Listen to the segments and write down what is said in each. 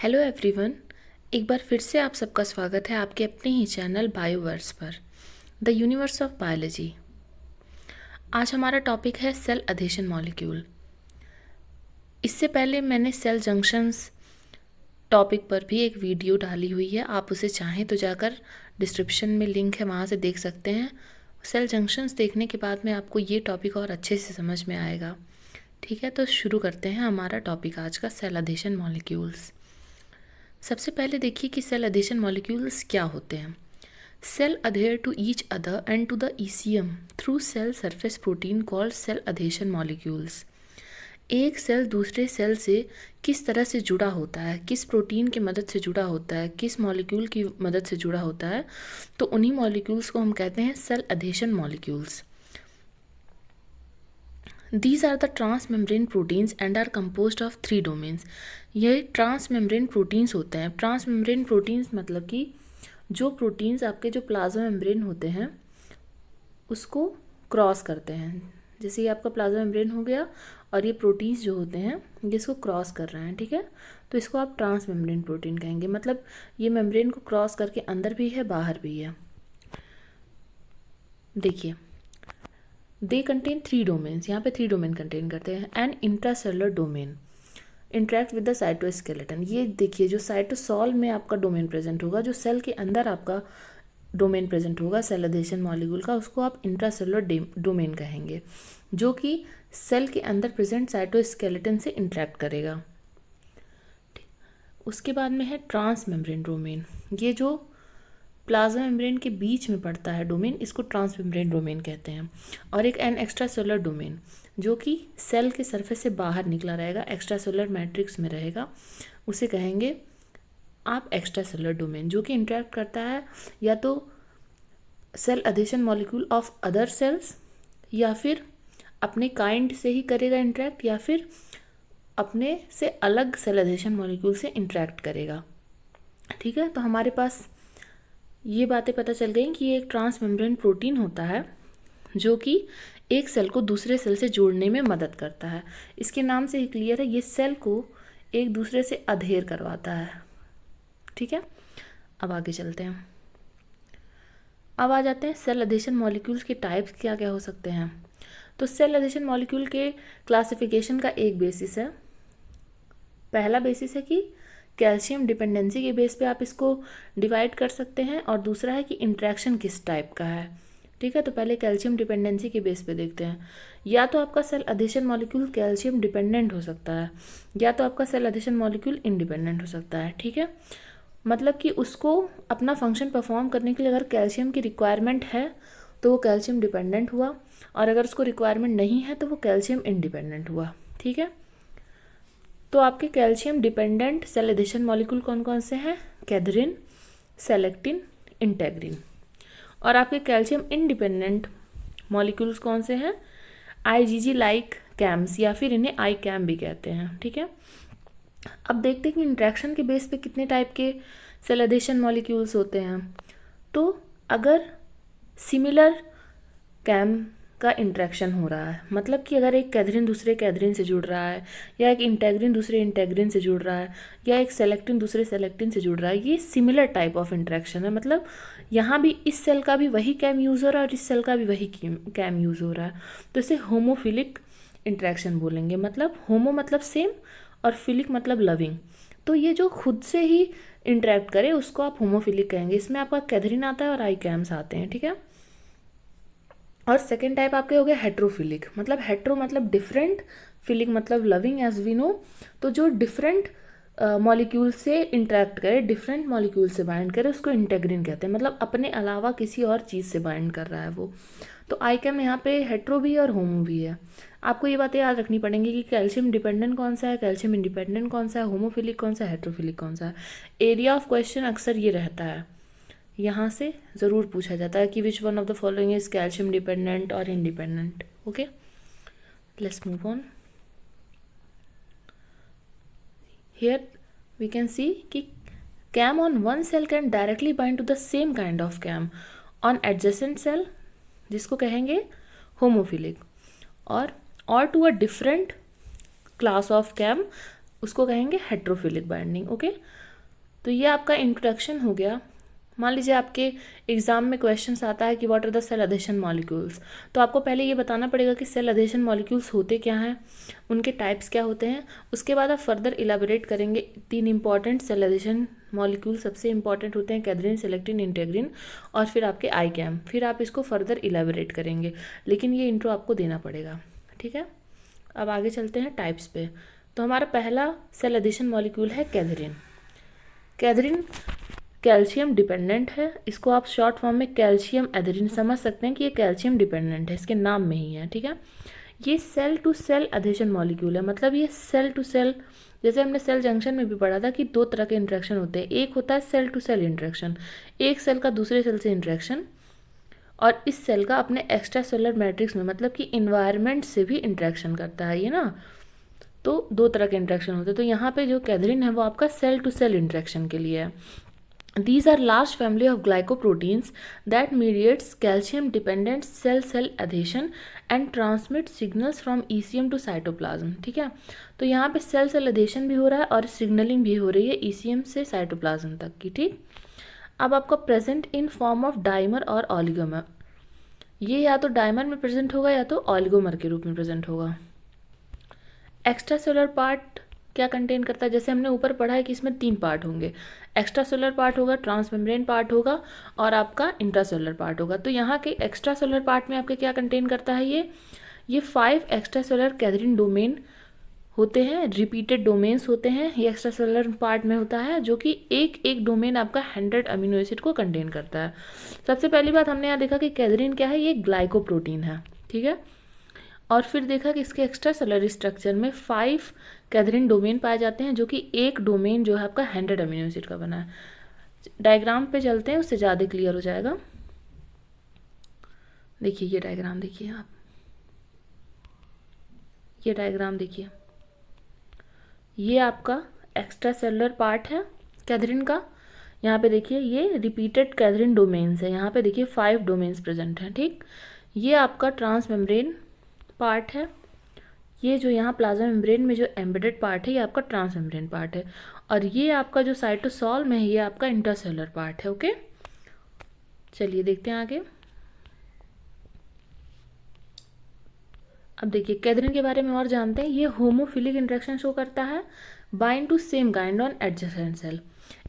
Hello everyone. एक बार फिर से आप सबका स्वागत है आपके अपने ही चैनल बायोवर्स पर, द यूनिवर्स ऑफ बायोलॉजी। आज हमारा टॉपिक है सेल अधेशन मॉलिक्यूल। इससे पहले मैंने सेल जंक्शंस टॉपिक पर भी एक वीडियो डाली हुई है, आप उसे चाहें तो जाकर डिस्क्रिप्शन में लिंक है, वहाँ से देख सकते हैं। सेल जंक्शंस देखने के बाद में आपको ये टॉपिक और अच्छे से समझ में आएगा। ठीक है, तो शुरू करते हैं हमारा टॉपिक आज का, सेल अधेशन मॉलिक्यूल्स। सबसे पहले देखिए कि सेल अधेशन मॉलिक्यूल्स क्या होते हैं। Cell adhere to each other and to the ECM through cell surface protein called cell adhesion molecules। एक सेल दूसरे सेल से किस तरह से जुड़ा होता है, किस प्रोटीन की मदद से जुड़ा होता है, किस मॉलिक्यूल की मदद से जुड़ा होता है, तो उन्हीं मॉलिक्यूल्स को हम कहते हैं cell adhesion molecules. These are the transmembrane proteins and are composed of 3 domains। ये ट्रांसमेम्ब्रेन प्रोटीन्स होते हैं। ट्रांसमेम्ब्रेन प्रोटीन्स मतलब कि जो प्रोटीन्स आपके जो प्लाज्मा मेम्ब्रेन होते हैं उसको क्रॉस करते हैं। जैसे ये आपका प्लाज्मा मेम्ब्रेन हो गया और ये प्रोटीन्स जो होते हैं ये इसको क्रॉस कर रहे हैं, ठीक है, तो इसको आप ट्रांसमेम्ब्रेन प्रोटीन कहेंगे। मतलब ये मेम्ब्रेन को क्रॉस करके अंदर भी है बाहर भी है। देखिए, दे कंटेन 3 डोमेन्स, यहाँ पे 3 डोमेन कंटेन करते हैं। An intracellular domain interact with the cytoskeleton. ये देखिए, जो साइटोसॉल में आपका डोमेन प्रेजेंट होगा, जो सेल के अंदर आपका डोमेन प्रेजेंट होगा सेल अधेशन मॉलिक्यूल का, उसको आप इंट्रासेलुलर डोमेन कहेंगे, जो कि सेल के अंदर प्रेजेंट साइटोस्केलेटन से इंटरेक्ट करेगा। उसके बाद में है ट्रांसमेम्ब्रेन डोमेन। ये जो प्लाज्मा मेम्ब्रेन के बीच में पड़ता है डोमेन, इसको ट्रांसमेम्ब्रेन डोमेन कहते हैं। और एक एन एक्स्ट्रा सेलुलर डोमेन जो कि सेल के सरफेस से बाहर निकला रहेगा, एक्स्ट्रा सेलुलर मैट्रिक्स में रहेगा, उसे कहेंगे आप एक्स्ट्रा सेलुलर डोमेन, जो कि इंटरेक्ट करता है या तो cell adhesion molecule of other cells, या फिर अपने काइंड से ही करेगा इंटरेक्ट, या फिर अपने से अलग सेल अधेशन मॉलिक्यूल से इंटरेक्ट करेगा। ठीक है, तो हमारे पास ये बातें पता चल गई कि ये एक ट्रांसमेम्ब्रेन प्रोटीन होता है जो कि एक सेल को दूसरे सेल से जोड़ने में मदद करता है। इसके नाम से ही क्लियर है, ये सेल को एक दूसरे से अधेर करवाता है। ठीक है, अब आगे चलते हैं। अब आ जाते हैं सेल अधेशन मॉलिक्यूल्स के टाइप्स क्या क्या हो सकते हैं। तो सेल अधेशन मॉलिक्यूल के क्लासिफिकेशन का एक बेसिस है। पहला बेसिस है कि कैल्शियम डिपेंडेंसी के बेस पे आप इसको डिवाइड कर सकते हैं, और दूसरा है कि इंट्रैक्शन किस टाइप का है। ठीक है, तो पहले कैल्शियम डिपेंडेंसी के बेस पे देखते हैं। या तो आपका cell adhesion molecule calcium dependent हो सकता है, या तो आपका सेल अधेशन मॉलिक्यूल इंडिपेंडेंट हो सकता है। ठीक है, मतलब कि उसको अपना फंक्शन परफॉर्म करने के लिए अगर कैल्शियम की रिक्वायरमेंट है तो वो कैल्शियम डिपेंडेंट हुआ, और अगर उसको रिक्वायरमेंट नहीं है तो वो कैल्शियम इंडिपेंडेंट हुआ। ठीक है, तो आपके calcium dependent cell adhesion molecule कौन कौन से हैं? Cadherin, selectin, integrin. और आपके कैल्शियम इंडिपेंडेंट मॉलिक्यूल्स कौन से हैं? आईजीजी लाइक कैम्स, या फिर इन्हें आई कैम भी कहते हैं। ठीक है, अब देखते हैं कि इंट्रैक्शन के बेस पे कितने टाइप के सेल एडिशन मॉलिक्यूल्स होते हैं। तो अगर सिमिलर कैम का इंट्रैक्शन हो रहा है, मतलब कि अगर एक कैथरीन दूसरे कैथरीन से जुड़ रहा है, या एक इंटेग्रिन दूसरे इंटेग्रिन से जुड़ रहा है, या एक सेलेक्टिन दूसरे सेलेक्टिन से जुड़ रहा है, ये सिमिलर टाइप ऑफ इंट्रैक्शन है। मतलब यहाँ भी इस सेल का भी वही कैम यूज़ हो रहा है और इस सेल का भी वही कैम यूज़ हो रहा है, तो इसे होमोफिलिक इंट्रैक्शन बोलेंगे। मतलब होमो मतलब सेम और फिलिक मतलब लविंग, तो ये जो खुद से ही इंटरेक्ट करे उसको आप होमोफिलिक कहेंगे। इसमें आपका कैथरीन आता है और आई कैम्स आते हैं। ठीक है, और सेकेंड टाइप आपके हो गया हेट्रोफिलिक। मतलब हेट्रो मतलब डिफरेंट, फिलिक मतलब लविंग, एज वी नो। तो जो डिफरेंट मॉलिक्यूल से इंटरेक्ट करे, डिफरेंट मॉलिक्यूल से बाइंड करे, उसको इंटेग्रिन कहते हैं। मतलब अपने अलावा किसी और चीज़ से बाइंड कर रहा है वो। तो आईकेम यहाँ पे हेट्रो भी है और होमो भी है। आपको ये बातें याद रखनी पड़ेंगी कि कैल्शियम डिपेंडेंट कौन सा है, कैल्शियम इंडिपेंडेंट कौन सा है, होमोफिलिक कौन सा है, हेट्रोफिलिक कौन सा है। एरिया ऑफ क्वेश्चन अक्सर ये रहता है, यहाँ से ज़रूर पूछा जाता है कि which one of the following is calcium dependent और independent. Okay, let's move on. Here we can see कि CAM on one cell can directly bind to the same kind of CAM on adjacent cell, जिसको कहेंगे homophilic, और to a different class of CAM उसको कहेंगे हेट्रोफिलिक binding. Okay, तो ये आपका introduction हो गया। मान लीजिए आपके एग्जाम में क्वेश्चंस आता है कि what are the cell adhesion molecules, तो आपको पहले ये बताना पड़ेगा कि सेल अधेशन मॉलिक्यूल्स होते क्या हैं, उनके टाइप्स क्या होते हैं। उसके बाद आप फर्दर इलाबोरेट करेंगे। 3 इंपॉर्टेंट सेल अधेशन मॉलिक्यूल सबसे इंपॉर्टेंट होते हैं, कैथरीन, सेलेक्टिन, इंटेग्रिन, और फिर आपके आईकैम। फिर आप इसको फर्दर इलाबोरेट करेंगे, लेकिन ये इंट्रो आपको देना पड़ेगा। ठीक है, अब आगे चलते हैं टाइप्स पे। तो हमारा पहला सेल अधेशन मॉलिक्यूल है कैथरीन। कैथरीन कैल्शियम डिपेंडेंट है, इसको आप शॉर्ट फॉर्म में कैल्शियम एथेरिन समझ सकते हैं कि ये कैल्शियम डिपेंडेंट है, इसके नाम में ही है। ठीक है, ये cell to cell adhesion molecule है, मतलब ये सेल टू सेल, जैसे हमने सेल जंक्शन में भी पढ़ा था कि 2 तरह के इंटरेक्शन होते हैं। एक होता है सेल टू सेल इंटरेक्शन, एक सेल का दूसरे सेल से इंटरेक्शन, और इस सेल का अपने एक्स्ट्रा सेलुलर मैट्रिक्स में, मतलब कि इन्वायरमेंट से भी इंटरेक्शन करता है ये ना। तो 2 तरह के इंटरेक्शन होते हैं। तो यहाँ पे जो कैथरीन है वो आपका सेल टू सेल इंटरेक्शन के लिए है। These are large family of glycoproteins that mediates calcium dependent cell adhesion and transmit signals from ECM to cytoplasm। ठीक है, तो यहाँ पे सेल adhesion भी हो रहा है और सिग्नलिंग भी हो रही है ECM से साइटोप्लाज्म तक की। ठीक, अब आपका present in form of dimer और ऑलिगोमर, ये या तो डाइमर में प्रेजेंट होगा या तो ऑलिगोमर के रूप में प्रेजेंट होगा। एक्स्ट्रा सेलुलर पार्ट क्या कंटेन करता है, जैसे हमने ऊपर पढ़ा है कि इसमें 3 पार्ट होंगे, एक्स्ट्रा सेलुलर पार्ट होगा, ट्रांसमेम्ब्रेन पार्ट होगा, और आपका इंट्रासेलुलर पार्ट होगा। तो यहाँ के एक्स्ट्रा सेलुलर पार्ट में आपके क्या कंटेन करता है, ये 5 एक्स्ट्रा सेलुलर कैथरीन डोमेन होते हैं, रिपीटेड डोमेन्स होते हैं, ये एक्स्ट्रा सेलुलर पार्ट में होता है, जो कि एक एक डोमेन आपका 100 अमीनो एसिड को कंटेन करता है। सबसे पहली बात हमने यहाँ देखा कि कैथरीन क्या है, ये ग्लाइकोप्रोटीन है। ठीक है, और फिर देखा कि इसके एक्स्ट्रा सेलुलर स्ट्रक्चर में 5 कैथरीन डोमेन पाए जाते हैं, जो कि एक डोमेन जो है आपका 100 अमीनो एसिड का बना है। डायग्राम पे चलते हैं, उससे ज़्यादा क्लियर हो जाएगा। देखिए ये डायग्राम देखिए आप, ये डायग्राम देखिए, ये आपका एक्स्ट्रा सेलुलर पार्ट है कैथरीन का। यहाँ पे देखिए ये रिपीटेड कैथरीन डोमेन्स है, यहाँ पे देखिए 5 डोमेन्स प्रेजेंट हैं। ठीक, ये आपका ट्रांसमेम्ब्रेन पार्ट है, ये जो यहाँ प्लाज्मा मेम्ब्रेन में जो एम्बेडेड पार्ट है ये आपका ट्रांसमेम्ब्रेन पार्ट है, और ये आपका जो साइटोसोल में है ये आपका इंट्रासेलुलर पार्ट है। ओके, चलिए देखते हैं आगे। अब देखिए कैथरीन के बारे में और जानते हैं। ये होमोफिलिक इंटरेक्शन शो करता है, bind to same kind on adjacent cell.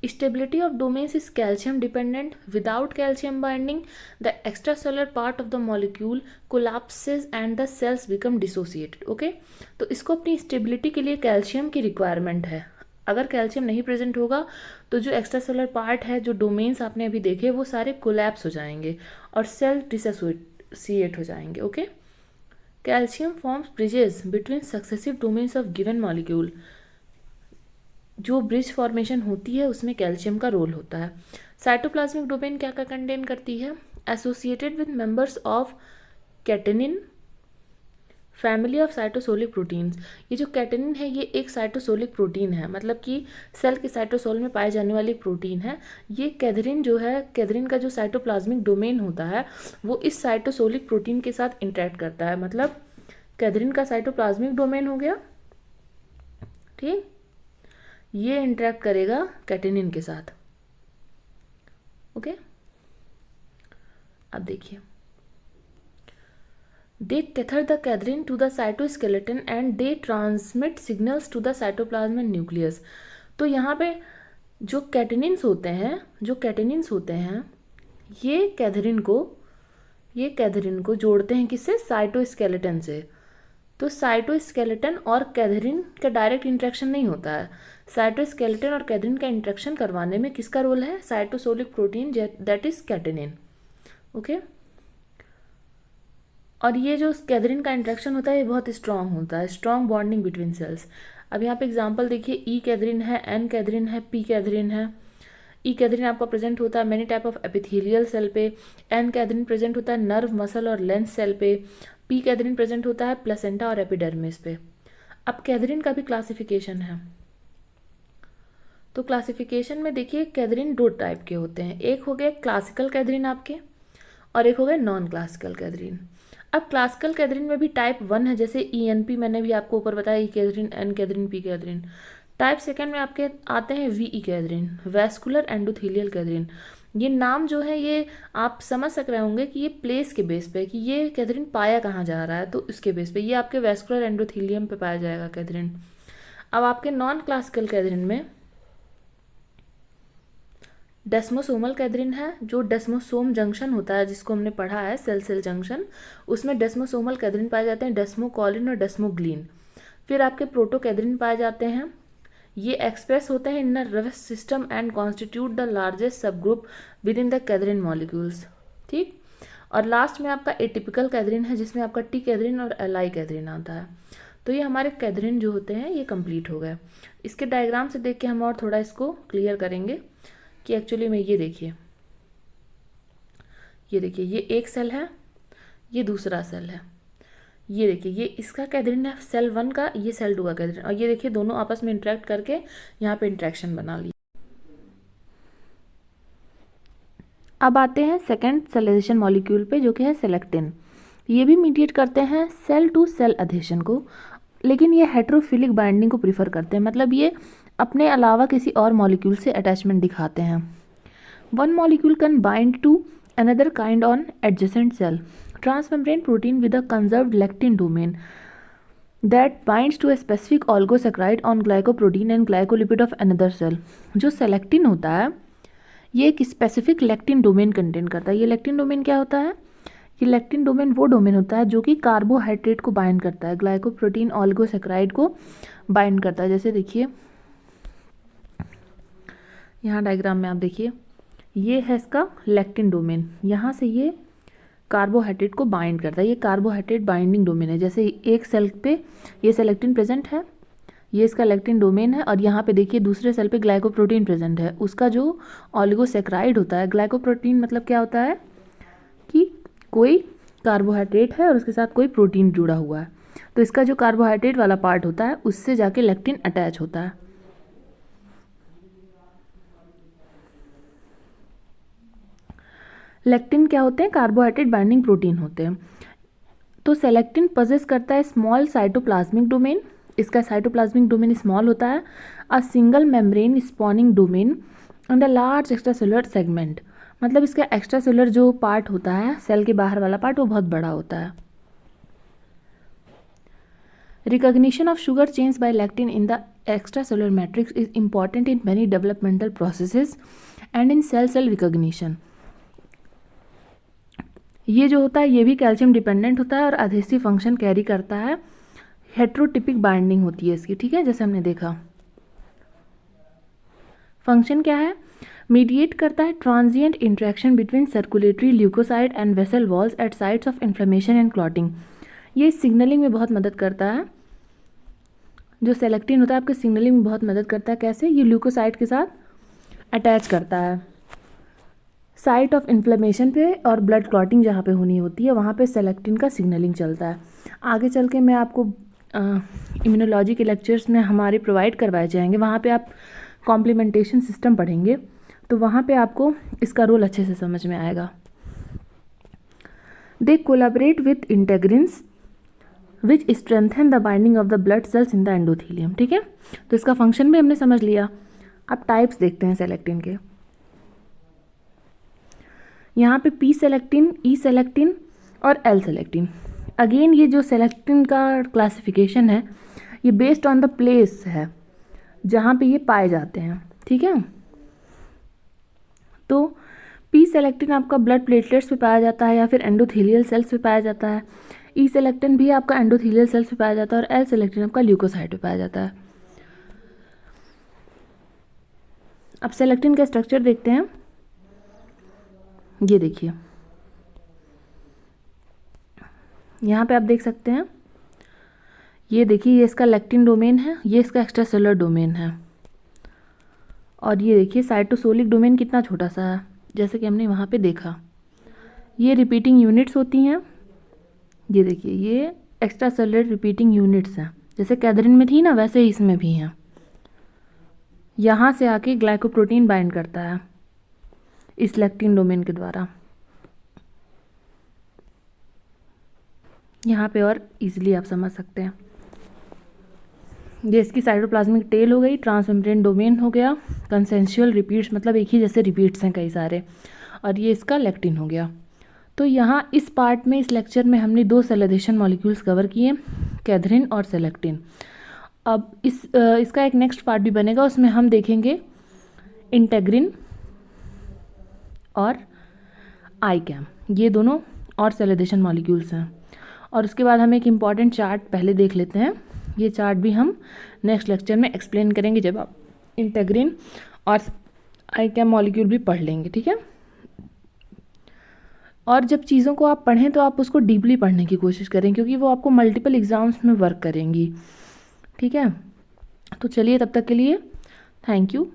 Stability of domains is calcium dependent. Without calcium binding, the extracellular part of the molecule collapses and the cells become dissociated. Okay? तो इसको अपनी stability के लिए calcium की requirement है। अगर calcium नहीं present होगा तो जो एक्स्ट्रासेलुलर पार्ट है, जो डोमेन्स आपने अभी देखे, वो सारे कोलैप्स हो जाएंगे और सेल डिसोसिएट हो जाएंगे। Okay, calcium forms bridges between successive domains of given molecule. जो ब्रिज फॉर्मेशन होती है उसमें कैल्शियम का रोल होता है। साइटोप्लाज्मिक डोमेन क्या क्या कंटेन करती है, associated with members of catenin family of cytosolic proteins. ये जो कैटेनिन है ये एक साइटोसोलिक प्रोटीन है, मतलब कि सेल के साइटोसोल में पाई जाने वाली प्रोटीन है। ये कैथरीन जो है, कैथरीन का जो साइटोप्लाज्मिक डोमेन होता है वो इस साइटोसोलिक प्रोटीन के साथ इंटरेक्ट करता है। मतलब कैथरीन का साइटोप्लाज्मिक डोमेन हो गया, ठीक, ये इंटरेक्ट करेगा कैटेनिन के साथ। ओके, अब देखिए, they tether the cadherin to the cytoskeleton and they transmit signals to the cytoplasm and nucleus. तो यहाँ पे जो कैटेनिन्स होते हैं ये कैथरीन को जोड़ते हैं किससे, साइटोस्केलेटन से। तो साइटोस्केलेटन और कैथरीन का डायरेक्ट इंटरेक्शन नहीं होता है। साइटोस्केलेटन और कैथरीन का इंटरेक्शन करवाने में किसका रोल है, cytosolic protein that is catenin. Okay, और ये जो कैथरीन का इंटरेक्शन होता है ये बहुत स्ट्रांग होता है, स्ट्रांग बॉन्डिंग बिटवीन सेल्स। अब यहाँ पे एग्जांपल देखिए, ई कैथरीन है, एन कैथरीन है, पी कैथरीन है। ई कैथरीन आपका प्रेजेंट होता है many type of epithelial cell पे, एन कैथरीन प्रेजेंट होता है नर्व, मसल और लेंस सेल पे, पी कैथरीन प्रेजेंट होता है प्लेसेंटा और एपिडर्मिस पे। अब कैथरीन का भी क्लासिफिकेशन है, तो क्लासिफिकेशन में देखिए कैथरीन 2 टाइप के होते हैं, एक हो गए क्लासिकल कैथरीन आपके और एक हो गए नॉन क्लासिकल कैथरीन। अब क्लासिकल कैथरीन में भी टाइप 1 है, जैसे ENP मैंने भी आपको ऊपर बताया, E cadherin, N cadherin, P cadherin. Type second में आपके आते हैं VE cadherin, vascular endothelial cadherin. ये नाम जो है ये आप समझ सक रहे होंगे कि ये प्लेस के बेस पे कि ये कैथरीन पाया कहाँ जा रहा है, तो इसके बेस पे ये आपके वैस्कुलर एंडोथेलियम पे पाया जाएगा कैथरीन। अब आपके नॉन क्लासिकल कैथरीन में डेस्मोसोमल कैथरीन है, जो डेस्मोसोम जंक्शन होता है जिसको हमने पढ़ा है सेल सेल जंक्शन, उसमें डेस्मोसोमल कैथरीन पाए जाते हैं, डेस्मोकॉलिन और डेस्मोग्लीन। फिर आपके प्रोटोकैथरीन पाए जाते हैं, ये एक्सप्रेस होते हैं in the nervous system and constitute the largest subgroup within the cadherin molecules. ठीक, और लास्ट में आपका एटिपिकल कैथरीन है जिसमें आपका टी कैथरीन और एलाई कैथरीन आता है। तो ये हमारे कैथरीन जो होते हैं ये कंप्लीट हो गए। इसके डायग्राम से देख के हम और थोड़ा इसको क्लियर करेंगे कि एक्चुअली में ये देखिए, ये एक सेल है, ये दूसरा सेल है, ये देखिए ये इसका कैथरीन है सेल 1 का, ये सेल 2 का कैथरीन, और ये देखिए दोनों आपस में इंटरेक्ट करके यहाँ पे इंटरेक्शन बना ली। अब आते हैं सेकेंड सेलेशन मॉलिक्यूल पे जो कि है सेलेक्टिन। ये भी मीडिएट करते हैं सेल टू सेल अधेशन को, लेकिन ये हेट्रोफिलिक बाइंडिंग को प्रीफर करते हैं, मतलब ये अपने अलावा किसी और मॉलिक्यूल से अटैचमेंट दिखाते हैं। One molecule can bind to another kind on adjacent cell, transmembrane protein with a conserved lectin domain that binds to a specific oligosaccharide on glycoprotein and glycolipid of another cell. जो selectin होता है ये एक specific lectin domain contain करता है। ये lectin domain क्या होता है? ये लेक्टिन डोमेन वो डोमेन होता है जो कि कार्बोहाइड्रेट को बाइंड करता है, ग्लाइकोप्रोटीन ऑलिगोसेक्राइड को बाइंड करता है। जैसे देखिए यहाँ डायग्राम में आप देखिए, ये है इसका लेक्टिन डोमेन, यहाँ से ये कार्बोहाइड्रेट को बाइंड करता है, ये कार्बोहाइड्रेट बाइंडिंग डोमेन है। जैसे एक सेल पे ये सेलेक्टिन प्रेजेंट है, ये इसका लेक्टिन डोमेन है, और यहाँ पे देखिए दूसरे सेल पे ग्लाइकोप्रोटीन प्रेजेंट है, उसका जो ऑलिगोसेक्राइड होता है। ग्लाइकोप्रोटीन मतलब क्या होता है कि कोई कार्बोहाइड्रेट है और उसके साथ कोई प्रोटीन जुड़ा हुआ है, तो इसका जो कार्बोहाइड्रेट वाला पार्ट होता है उससे जाके लेक्टिन अटैच होता है। लेक्टिन क्या होते हैं? कार्बोहाइड्रेट बाइंडिंग प्रोटीन होते हैं। तो सेलेक्टिन पजेस करता है स्मॉल साइटोप्लाज्मिक डोमेन, इसका साइटोप्लाज्मिक डोमेन स्मॉल होता है, a single membrane spawning domain and a large extracellular segment, मतलब इसका एक्स्ट्रासेलुलर जो पार्ट होता है, सेल के बाहर वाला पार्ट, वो बहुत बड़ा होता है। Recognition of sugar chains by lectin in the extracellular matrix is important in many developmental processes and in cell cell recognition. ये जो होता है ये भी कैल्शियम डिपेंडेंट होता है और अधेसिव फंक्शन कैरी करता है, हेट्रोटिपिक बाइंडिंग होती है इसकी, ठीक है, जैसे हमने देखा। फंक्शन क्या है? मीडिएट करता है transient interaction between circulatory leukocyte and vessel walls at sites of inflammation and clotting. ये सिग्नलिंग में बहुत मदद करता है, जो सेलेक्टिन होता है आपके सिग्नलिंग में बहुत मदद करता है। कैसे? ये ल्यूकोसाइड के साथ अटैच करता है साइट ऑफ इन्फ्लेमेशन पे, और ब्लड क्लॉटिंग जहाँ पे होनी होती है वहाँ पे सेलेक्टिन का सिग्नलिंग चलता है। आगे चल के मैं आपको इम्यूनोलॉजी के लेक्चर्स में हमारे प्रोवाइड करवाए जाएंगे, वहाँ पे आप कॉम्प्लीमेंटेशन सिस्टम पढ़ेंगे, तो वहाँ पे आपको इसका रोल अच्छे से समझ में आएगा। They collaborate with integrins which strengthen the binding of the blood cells in the endothelium, ठीक है। तो इसका फंक्शन भी हमने समझ लिया। अब टाइप्स देखते हैं सेलेक्टिन के। यहाँ पे पी सेलेक्टिन, ई सेलेक्टिन और एल सेलेक्टिन। अगेन ये जो सेलेक्टिन का क्लासिफिकेशन है ये बेस्ड ऑन द प्लेस है जहाँ पे ये पाए जाते हैं, ठीक है। तो पी सेलेक्टिन आपका ब्लड प्लेटलेट्स पे पाया जाता है या फिर एंडोथेलियल सेल्स पे पाया जाता है। ई सेलेक्टिन भी आपका एंडोथेलियल सेल्स पे पाया जाता है, और एल सेलेक्टिन आपका ल्यूकोसाइट पे पाया जाता है। अब सेलेक्टिन का स्ट्रक्चर देखते हैं। ये देखिए यहाँ पे आप देख सकते हैं, ये देखिए ये इसका लेक्टिन डोमेन है, ये इसका एक्स्ट्रासेलुलर डोमेन है, और ये देखिए साइटोसोलिक डोमेन कितना छोटा सा है, जैसे कि हमने वहाँ पे देखा। ये रिपीटिंग यूनिट्स होती हैं, ये देखिए ये एक्स्ट्रासेलुलर रिपीटिंग यूनिट्स हैं, जैसे कैथरीन में थी ना वैसे ही इसमें भी हैं। यहाँ से आके ग्लाइकोप्रोटीन बाइंड करता है इस लेक्टिन डोमेन के द्वारा। यहाँ पे और इजीली आप समझ सकते हैं। ये इसकी साइटोप्लाज्मिक टेल हो गई, ट्रांसमेम्ब्रेन डोमेन हो गया, कंसेंशुअल रिपीट्स मतलब एक ही जैसे रिपीट्स हैं कई सारे, और ये इसका लेक्टिन हो गया। तो यहाँ इस पार्ट में, इस लेक्चर में हमने 2 सेल एडेशन मॉलिक्यूल्स कवर किए, कैथरीन और सेलेक्टिन। अब इसका एक नेक्स्ट पार्ट भी बनेगा, उसमें हम देखेंगे इंटेग्रिन और आईकैम, ये दोनों और सेल एडेशन मॉलिक्यूल्स हैं। और उसके बाद हम एक इम्पॉर्टेंट चार्ट पहले देख लेते हैं, ये चार्ट भी हम नेक्स्ट लेक्चर में एक्सप्लेन करेंगे जब आप इंटेग्रिन और आईकैम मॉलिक्यूल भी पढ़ लेंगे, ठीक है। और जब चीज़ों को आप पढ़ें तो आप उसको डीपली पढ़ने की कोशिश करें, क्योंकि वो आपको मल्टीपल एग्ज़ाम्स में वर्क करेंगी, ठीक है। तो चलिए, तब तक के लिए थैंक यू।